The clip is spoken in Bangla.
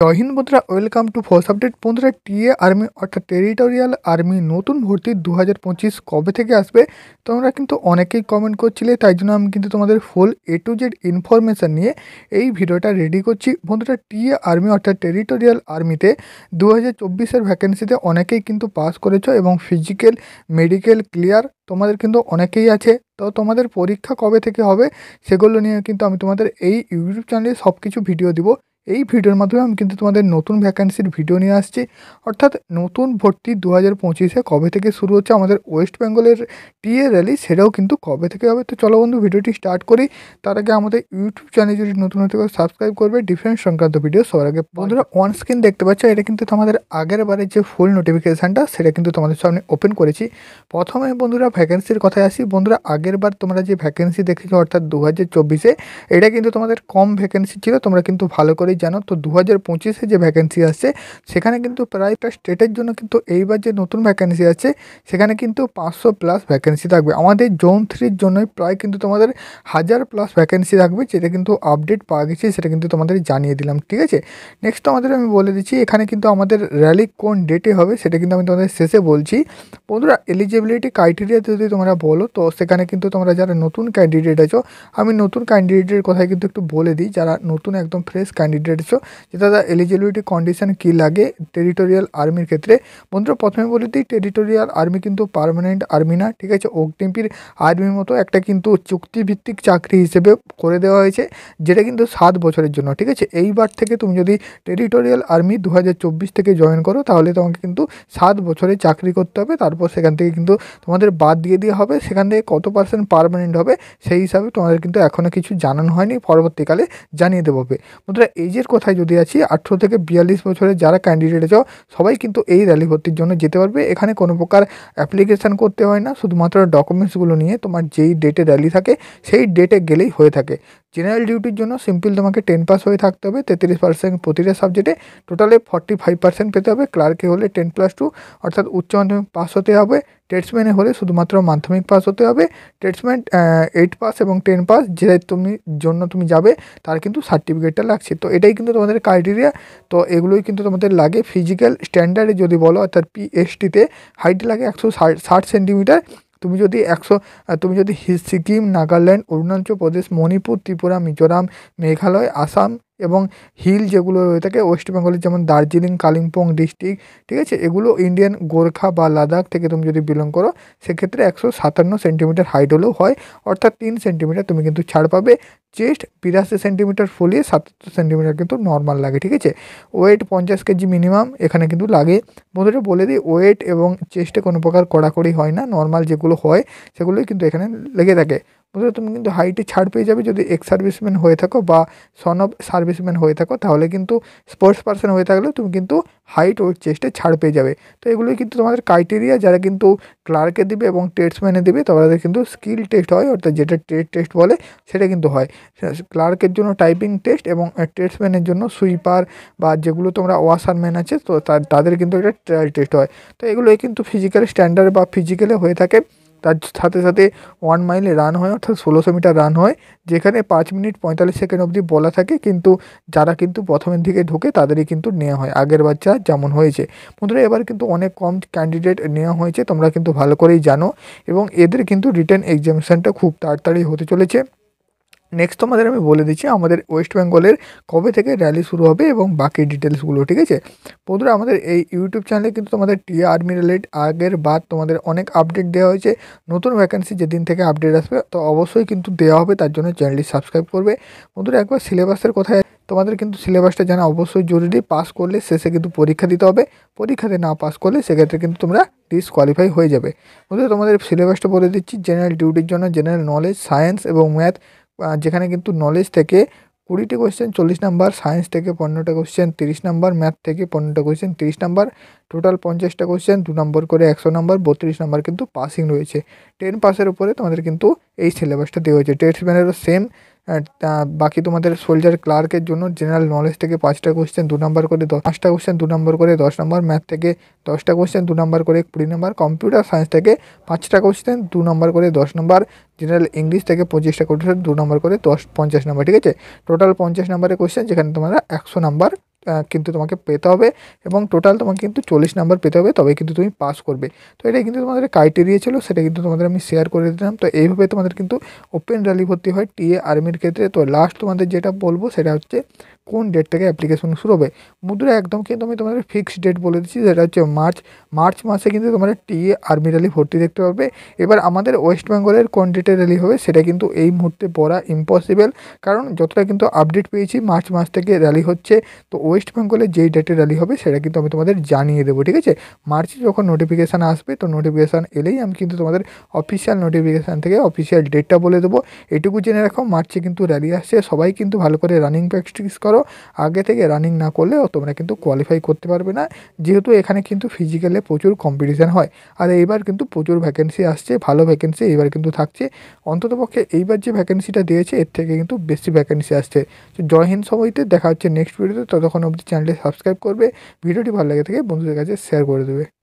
জয় হিন্দ বন্ধুরা, ওয়েলকাম টু ফোর্স আপডেট। বন্ধুরা, টিএ আর্মি অর্থাৎ টেরিটোরিয়াল আর্মি নতুন ভর্তি 2025 কবে থেকে আসবে তোমরা কিন্তু অনেকেই কমেন্ট করছিলে, তাই জন্য আমি কিন্তু তোমাদের ফুল A to Z ইনফরমেশান নিয়ে এই ভিডিওটা রেডি করছি। বন্ধুরা, টিএ আর্মি অর্থাৎ টেরিটোরিয়াল আর্মিতে 2024-এর ভ্যাকেন্সিতে অনেকেই কিন্তু পাস করেছো এবং ফিজিক্যাল মেডিকেল ক্লিয়ার তোমাদের কিন্তু অনেকেই আছে। তো তোমাদের পরীক্ষা কবে থেকে হবে সেগুলো নিয়ে কিন্তু আমি তোমাদের এই ইউটিউব চ্যানেলে সব কিছু ভিডিও দিব। এই ভিডিওর মাধ্যমে আমি কিন্তু তোমাদের নতুন ভ্যাকেন্সির ভিডিও নিয়ে আসছি, অর্থাৎ নতুন ভর্তি 2025-এ কবে থেকে শুরু হচ্ছে আমাদের ওয়েস্ট বেঙ্গলের টিএ র্যালি, সেটাও কিন্তু কবে থেকে হবে। তো চলো বন্ধু, ভিডিওটি স্টার্ট করি। তার আগে আমাদের ইউটিউব চ্যানেল যদি নতুন হতে পারে সাবস্ক্রাইব করবে ডিফারেন্ট সংক্রান্ত ভিডিও সবার আগে। বন্ধুরা, অন স্ক্রিন দেখতে পাচ্ছ, এটা কিন্তু তোমাদের আগের বারের যে ফুল নোটিফিকেশানটা সেটা কিন্তু তোমাদের সামনে ওপেন করেছি। প্রথমে বন্ধুরা ভ্যাকেন্সির কথায় আসি। বন্ধুরা, আগের বার তোমরা যে ভ্যাকেন্সি দেখেছো অর্থাৎ 2024-এ, এটা কিন্তু তোমাদের কম ভ্যাকেন্সি ছিল, তোমরা কিন্তু ভালো করেই জানো। তো 2025-এ যে ভ্যাকেন্সি আসছে সেখানে কিন্তু প্রায়টা স্টেটের জন্য কিন্তু এইবার যে নতুন ভ্যাকেন্সি আছে সেখানে কিন্তু 500+ ভ্যাকেন্সি থাকবে। আমাদের জোন 3-র জন্যই প্রায় কিন্তু তোমাদের 1000+ ভ্যাকেন্সি থাকবে, যেটা কিন্তু আপডেট পাওয়া গেছে, সেটা কিন্তু তোমাদের জানিয়ে দিলাম। ঠিক আছে, নেক্সট আমাদের আমি বলে দিচ্ছি এখানে কিন্তু আমাদের র্যালি কোন ডেটে হবে সেটা কিন্তু আমি তোমাদের শেষে বলছি। বন্ধুরা, এলিজিবিলিটি ক্রাইটেরিয়া যদি তোমরা বলো তো সেখানে কিন্তু তোমরা যারা নতুন ক্যান্ডিডেট আছো, আমি নতুন ক্যান্ডিডেটের কথাই কিন্তু একটু বলে দিই। যারা নতুন একদম ফ্রেশ ক্যান্ডিডেট আছো, যে দাদা এলিজিবিলিটি কন্ডিশন কী লাগে টেরিটোরিয়াল আর্মির ক্ষেত্রে। বন্ধুরা, প্রথমে বলে দিই টেরিটোরিয়াল আর্মি কিন্তু পার্মানেন্ট আর্মি না, ঠিক আছে। অগ্নিবীর আর্মির মতো একটা কিন্তু চুক্তিভিত্তিক চাকরি হিসেবে করে দেওয়া হয়েছে, যেটা কিন্তু 7 বছরের জন্য। ঠিক আছে, এইবার থেকে তুমি যদি টেরিটোরিয়াল আর্মি 2024 থেকে জয়েন করো তাহলে তোমাকে কিন্তু 7 বছরের চাকরি করতে হবে। তারপর সেখান থেকে কিন্তু তোমাদের বাদ দিয়ে দেওয়া হবে। সেখান থেকে কত পার্সেন্ট পার্মানেন্ট হবে সেই হিসাবে তোমাদের কিন্তু এখনও কিছু জানানো হয়নি, পরবর্তীকালে জানিয়ে দেবো হবে। বন্ধুরা, এইজের কথায় যদি আছি, 18 থেকে 42 বছরের যারা ক্যান্ডিডেট আছো সবাই কিন্তু এই র্যালি ভর্তির জন্য যেতে পারবে। এখানে কোনো প্রকার অ্যাপ্লিকেশান করতে হয় না, শুধুমাত্র ডকুমেন্টসগুলো নিয়ে তোমার যেই ডেটে র্যালি থাকে সেই ডেটে গেলেই হয়ে থাকে। জেনারেল ডিউটির জন্য সিম্পল তোমাকে 10 পাস হয়ে থাকতে হবে, 33% প্রতিটা সাবজেক্টে, টোটালে 45% পেতে হবে। ক্লার্কে হলে 10+2 অর্থাৎ উচ্চ মাধ্যমিক পাস হতে হবে। ট্রেডসম্যানে হলে শুধুমাত্র মাধ্যমিক পাস হতে হবে। ট্রেডসম্যান 8 পাস এবং 10 পাস যেটা তুমি যাবে তার কিন্তু সার্টিফিকেটটা লাগছে। তো এটাই কিন্তু তোমাদের ক্রাইটেরিয়া। তো এগুলোই কিন্তু তোমাদের লাগে। ফিজিক্যাল স্ট্যান্ডার্ডে যদি বলো অর্থাৎ PST-তে হাইট লাগে 160 সেন্টিমিটার। তুমি যদি সিকিম, নাগাল্যান্ড, অরুণাচল প্রদেশ, মণিপুর, ত্রিপুরা, মিজোরাম, মেঘালয়, আসাম এবং হিল যেগুলো রয়ে থাকে ওয়েস্ট বেঙ্গলের, যেমন দার্জিলিং, কালিম্পং ডিস্ট্রিক্ট, ঠিক আছে, এগুলো ইন্ডিয়ান গোর্খা বা লাদাখ থেকে তুমি যদি বিলং করো সেক্ষেত্রে 157 সেন্টিমিটার হাইট হলেও হয়, অর্থাৎ 3 সেন্টিমিটার তুমি কিন্তু ছাড় পাবে। চেস্ট 82 সেন্টিমিটার ফুলিয়ে 77 সেন্টিমিটার কিন্তু নর্মাল লাগে। ঠিক আছে, ওয়েট 50 কেজি মিনিমাম এখানে কিন্তু লাগে। বন্ধুরা বলে দিই, ওয়েট এবং চেস্টে কোনো প্রকার কড়াকড়ি হয় না, নর্মাল যেগুলো হয় সেগুলোই কিন্তু এখানে লেগে থাকে। বন্ধুরা, তুমি কিন্তু হাইটে ছাড় পেয়ে যাবে যদি এক্স সার্ভিসম্যান হয়ে থাকো বা সন অফ সার্ভিসম্যান হয়ে থাকো, তাহলে কিন্তু স্পোর্টস পার্সন হয়ে থাকলেও তুমি কিন্তু হাইট ও চেস্টে ছাড় পেয়ে যাবে। তো এগুলোই কিন্তু তোমাদের ক্রাইটেরিয়া। যারা কিন্তু ক্লার্কে দিবে এবং ট্রেডসম্যানে দেবে তাদের কিন্তু স্কিল টেস্ট হয়, অর্থাৎ যেটা ট্রেড টেস্ট বলে সেটা কিন্তু হয়। ক্লার্কের জন্য টাইপিং টেস্ট এবং ট্রেডসম্যানের জন্য সুইপার বা যেগুলো তোমরা ওয়াশারম্যান আছে তো তাদের কিন্তু একটা ট্রায়াল টেস্ট হয়। তো এগুলোই কিন্তু ফিজিক্যাল স্ট্যান্ডার্ড বা ফিজিক্যালে হয়ে থাকে। তার সাথে সাথে 1 মাইলে রান হয়, অর্থাৎ 1600 মিটার রান হয়, যেখানে 5 মিনিট 45 সেকেন্ড অবধি বলা থাকে। কিন্তু যারা কিন্তু প্রথমের দিকে ঢোকে তাদেরই কিন্তু নেওয়া হয়, আগের বাচ্চা যেমন হয়েছে। বন্ধুরা, এবার কিন্তু অনেক কম ক্যান্ডিডেট নেওয়া হয়েছে, তোমরা কিন্তু ভালো করেই জানো, এবং এদের কিন্তু রিটেন এক্সামিনেশনটা খুব তাড়াতাড়ি হতে চলেছে। নেক্সট তোমাদের আমি বলে দিচ্ছি আমাদের ওয়েস্ট বেঙ্গলের কবে থেকে র্যালি শুরু হবে এবং বাকি ডিটেলসগুলো। ঠিক আছে বন্ধুরা, আমাদের এই ইউটিউব চ্যানেলে কিন্তু তোমাদের টিএ আর্মি রিলেটেড আগের বার তোমাদের অনেক আপডেট দেওয়া হয়েছে। নতুন ভ্যাকেন্সি যেদিন থেকে আপডেট আসবে তো অবশ্যই কিন্তু দেওয়া হবে, তার জন্য চ্যানেলটি সাবস্ক্রাইব করবে। বন্ধুরা, একবার সিলেবাসের কথায়, তোমাদের কিন্তু সিলেবাসটা জানা অবশ্যই জরুরি। পাস করলে শেষে কিন্তু পরীক্ষা দিতে হবে, পরীক্ষাতে না পাস করলে সেক্ষেত্রে কিন্তু তোমরা ডিসকোয়ালিফাই হয়ে যাবে। বন্ধুরা, তোমাদের সিলেবাসটা বলে দিচ্ছি। জেনারেল ডিউটির জন্য জেনারেল নলেজ, সায়েন্স এবং ম্যাথ, যেখানে কিন্তু নলেজ থেকে 20টি কোয়েশ্চেন 40 নাম্বার, সায়েন্স থেকে 15টা কোয়েশ্চেন 30 নাম্বার, ম্যাথ থেকে 15টা কোয়েশ্চেন 30 নাম্বার, টোটাল 50টা কোয়েশ্চেন 2 নম্বর করে 100 নাম্বার, 32 নাম্বার কিন্তু পাসিং রয়েছে। 10 পাসের উপরে তোমাদের কিন্তু এই সিলেবাসটা দেওয়া হয়েছে। ট্রেডসম্যানেরও সেম। বাকি তোমাদের সোলজার ক্লার্কের জন্য জেনারেল নলেজ থেকে 5টা কোয়েশ্চেন 2 নম্বর করে 5টা কোয়েশ্চেন 2 নম্বর করে 10 নম্বর, ম্যাথ থেকে 10টা কোয়েশ্চেন 2 নম্বর করে 20 নম্বর, কম্পিউটার সায়েন্স থেকে 5টা কোয়েশ্চেন 2 নম্বর করে 10 নম্বর, জেনারেল ইংলিশ থেকে 25টা কোয়েশ্চেন 2 নম্বর করে 50 নম্বর। ঠিক আছে, টোটাল 50 নম্বরের কোয়েশ্চেন, যেখানে তোমরা 100 নাম্বার কিন্তু তোমাকে পেতে হবে এবং টোটাল তোমাকে কিন্তু 40 নাম্বার পেতে হবে, তবে কিন্তু তুমি পাস করবে। তো এটাই কিন্তু তোমাদের ক্রাইটেরিয়া ছিল, সেটা কিন্তু তোমাদের আমি শেয়ার করে দিলাম। তো এইভাবে তোমাদের কিন্তু ওপেন র্যালি ভর্তি হয় টিএ আর্মির ক্ষেত্রে। তো লাস্ট তোমাদের যেটা বলবো সেটা হচ্ছে কোন ডেট থেকে অ্যাপ্লিকেশন শুরু হবে। বন্ধুরা একদম কিন্তু আমি তোমাদের ফিক্সড ডেট বলে দিচ্ছি, সেটা হচ্ছে মার্চ মাসে কিন্তু তোমরা টিএ আর্মি র্যালি ভর্তি দেখতে পাবে। এবার আমাদের ওয়েস্ট বেঙ্গলের কোন ডেটে র্যালি হবে সেটা কিন্তু এই মুহূর্তে বলা ইম্পসিবল, কারণ যতটা কিন্তু আপডেট পেয়েছি মার্চ মাস থেকে র্যালি হচ্ছে। তো ওয়েস্ট বেঙ্গলে যেই ডেটে র্যালি হবে সেটা কিন্তু আমি তোমাদের জানিয়ে দেবো, ঠিক আছে। মার্চে যখন নোটিফিকেশান আসবে, তো নোটিফিকেশান এলেই আমি কিন্তু তোমাদের অফিসিয়াল নোটিফিকেশান থেকে অফিসিয়াল ডেটটা বলে দেবো। এটুকু জেনে রাখো, মার্চে কিন্তু র্যালি আসছে, সবাই কিন্তু ভালো করে রানিং প্র্যাকটিস করো। আগে থেকে রানিং না করলেও তোমরা কিন্তু কোয়ালিফাই করতে পারবে না, যেহেতু এখানে কিন্তু ফিজিক্যালে প্রচুর কম্পিটিশান হয়। আর এইবার কিন্তু প্রচুর ভ্যাকেন্সি আসছে, ভালো ভ্যাকেন্সি এইবার কিন্তু থাকছে। অন্ততপক্ষে এইবার যে ভ্যাকেন্সিটা দিয়েছে এর থেকে কিন্তু বেশি ভ্যাকেন্সি আসছে। তো জয় হিন্দ সবাইতে, দেখা হচ্ছে নেক্সট ভিডিওতে। ততক্ষণ অবধি চ্যানেলটি সাবস্ক্রাইব করবে, ভিডিওটি ভালো লাগে থেকে বন্ধুদের কাছে শেয়ার করে দেবে।